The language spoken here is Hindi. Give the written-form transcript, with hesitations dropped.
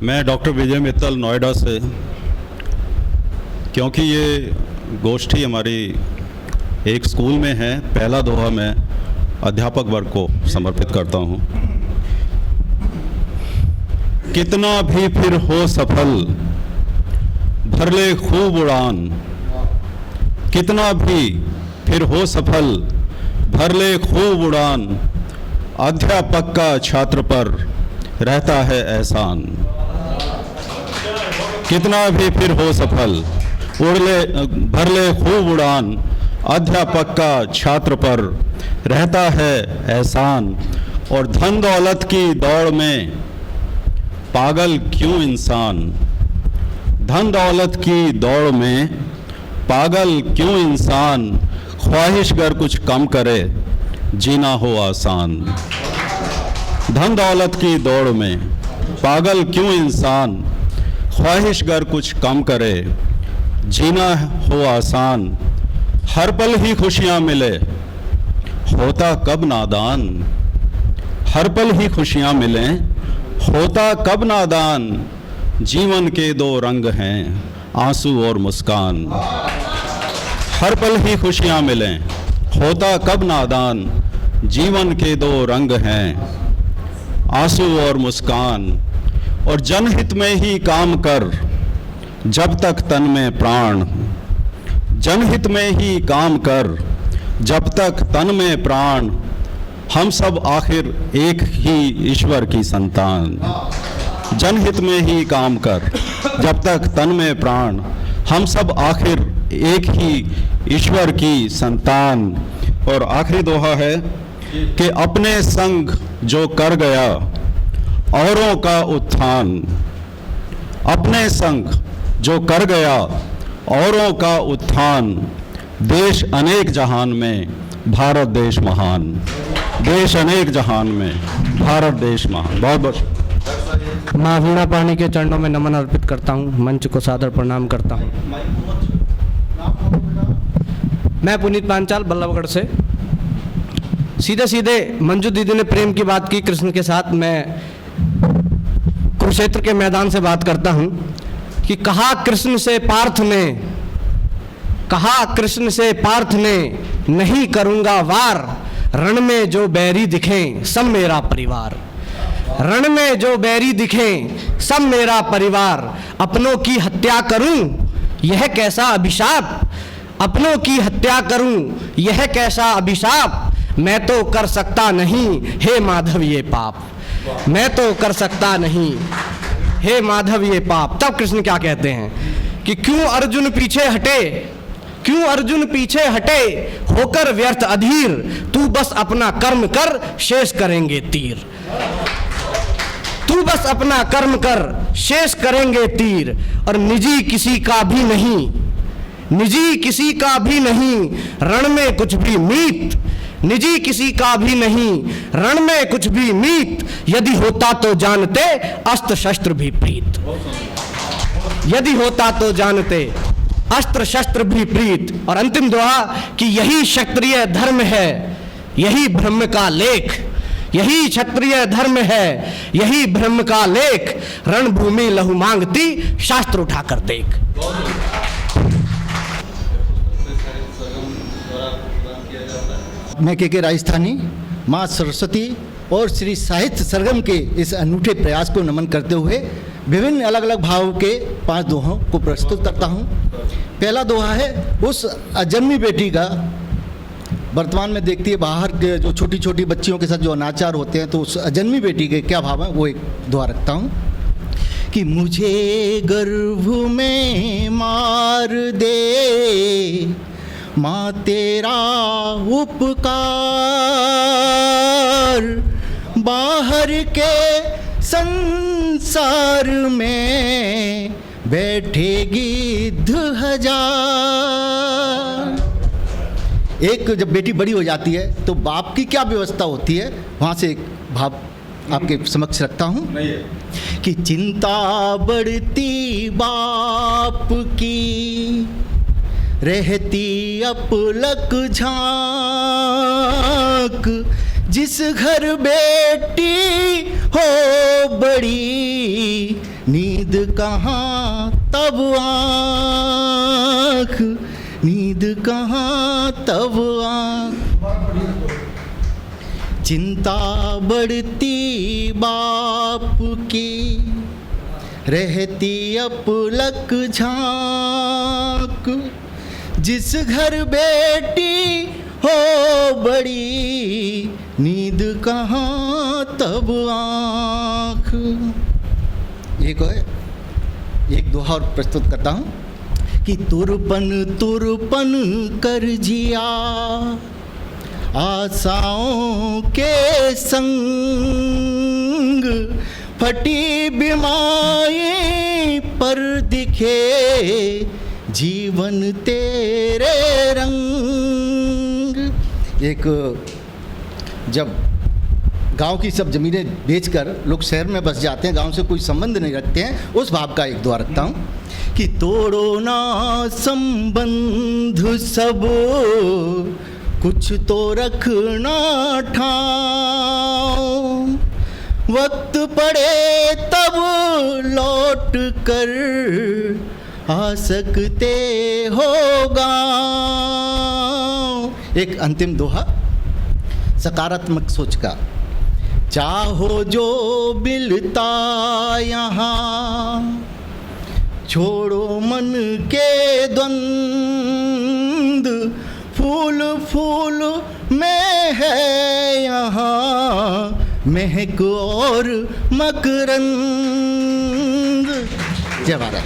मैं डॉक्टर विजय मित्तल नोएडा से, क्योंकि ये गोष्ठी हमारी एक स्कूल में है, पहला दोहा मैं अध्यापक वर्ग को समर्पित करता हूँ। कितना भी फिर हो सफल भर ले खूब उड़ान, कितना भी फिर हो सफल भर ले खूब उड़ान, अध्यापक का छात्र पर रहता है एहसान। कितना भी फिर हो सफल भर ले खूब उड़ान, अध्यापक का छात्र पर रहता है एहसान। और धन दौलत की दौड़ में पागल क्यों इंसान, धन दौलत की दौड़ में पागल क्यों इंसान, ख्वाहिश गर कुछ कम करे जीना हो आसान। धन दौलत की दौड़ में पागल क्यों इंसान, ख्वाहिश गर कुछ कम करे जीना हो आसान। हर पल ही खुशियाँ मिले होता कब नादान, हर पल ही खुशियाँ मिले होता कब नादान। जीवन के दो रंग हैं आंसू और मुस्कान, हर पल ही खुशियाँ मिलें होता कब नादान। जीवन के दो रंग हैं आंसू और मुस्कान। और जनहित में ही काम कर जब तक तन में प्राण, जनहित में ही काम कर जब तक तन में प्राण। हम सब आखिर एक ही ईश्वर की संतान, जनहित में ही काम कर जब तक तन में प्राण। हम सब आखिर एक ही ईश्वर की संतान। और आखिरी दोहा है कि अपने संग जो कर गया औरों का उत्थान, अपने संग जो कर गया औरों का उत्थान। देश अनेक जहान में भारत देश महान, देश अनेक जहान में भारत देश महान। बहुत बहुत माँ वीणा पाणी के चरणों में नमन अर्पित करता हूँ, मंच को सादर प्रणाम करता हूँ। मैं पुनीत पांचाल बल्लभगढ़ से। सीधे सीधे मंजू दीदी ने प्रेम की बात की कृष्ण के साथ, मैं कुरुक्षेत्र के मैदान से बात करता हूँ कि कहा कृष्ण से पार्थ ने, कहा कृष्ण से पार्थ ने नहीं करूँगा वार, रण में जो बैरी दिखें सब मेरा परिवार। रण में जो बैरी दिखें सब मेरा परिवार। अपनों की हत्या करूं यह कैसा अभिशाप, अपनों की हत्या करूं यह कैसा अभिशाप। मैं तो कर सकता नहीं हे माधव ये पाप, मैं तो कर सकता नहीं हे माधव ये पाप। तब कृष्ण क्या कहते हैं कि क्यों अर्जुन पीछे हटे, क्यों अर्जुन पीछे हटे होकर व्यर्थ अधीर। तू बस अपना कर्म कर शेष करेंगे तीर, तू बस अपना कर्म कर शेष करेंगे तीर। और निजी किसी का भी नहीं, निजी किसी का भी नहीं रण में कुछ भी मीत, निजी किसी का भी नहीं रण में कुछ भी मीत। यदि होता तो जानते अस्त्र शस्त्र भी प्रीत, यदि होता तो जानते अस्त्र शस्त्र भी प्रीत। और अंतिम दोहा कि यही क्षत्रिय धर्म है यही ब्रह्म का लेख, यही क्षत्रिय धर्म है यही ब्रह्म का लेख। रणभूमि लहू मांगती शास्त्र उठाकर देख। मैं के राजस्थानी माँ सरस्वती और श्री साहित्य सरगम के इस अनूठे प्रयास को नमन करते हुए विभिन्न अलग अलग भाव के 5 दोहों को प्रस्तुत करता हूँ। पहला दोहा है उस अजन्मी बेटी का। वर्तमान में देखती है बाहर के जो छोटी छोटी बच्चियों के साथ जो अनाचार होते हैं, तो उस अजन्मी बेटी के क्या भाव है वो एक दोहा रखता हूँ कि मुझे गर्भ में मार दे माँ तेरा उपकार, बाहर के संसार में बैठेगी 1000। एक जब बेटी बड़ी हो जाती है तो बाप की क्या व्यवस्था होती है, वहाँ से एक भाव आपके समक्ष रखता हूँ कि चिंता बढ़ती बाप की रहती अपलक झांक। जिस घर बेटी हो बड़ी नींद कहाँ तब आँख, नींद कहाँ तब आँख। चिंता बढ़ती बाप की, रहती अपलक झांक। जिस घर बेटी हो बड़ी, नींद कहाँ तब आँख। एक दोहा और प्रस्तुत करता हूँ कि तुरपन तुरपन कर जिया, आशाओं के संग। फटी बीमारी पर दिखे जीवन तेरे रंग। एक जब गांव की सब ज़मीनें बेचकर लोग शहर में बस जाते हैं, गांव से कोई संबंध नहीं रखते हैं, उस भाव का एक दोहा रखता हूँ कि तोड़ो ना संबंध सब, कुछ तो रखना ठाओ। वक्त पड़े तब लौट कर आ सकते हो गाँव। एक अंतिम दोहा सकारात्मक सोच का। चाहो जो मिलता यहाँ, छोड़ो मन के द्वंद। फूल फूल में है यहाँ महक और मकरंद। जय भारत।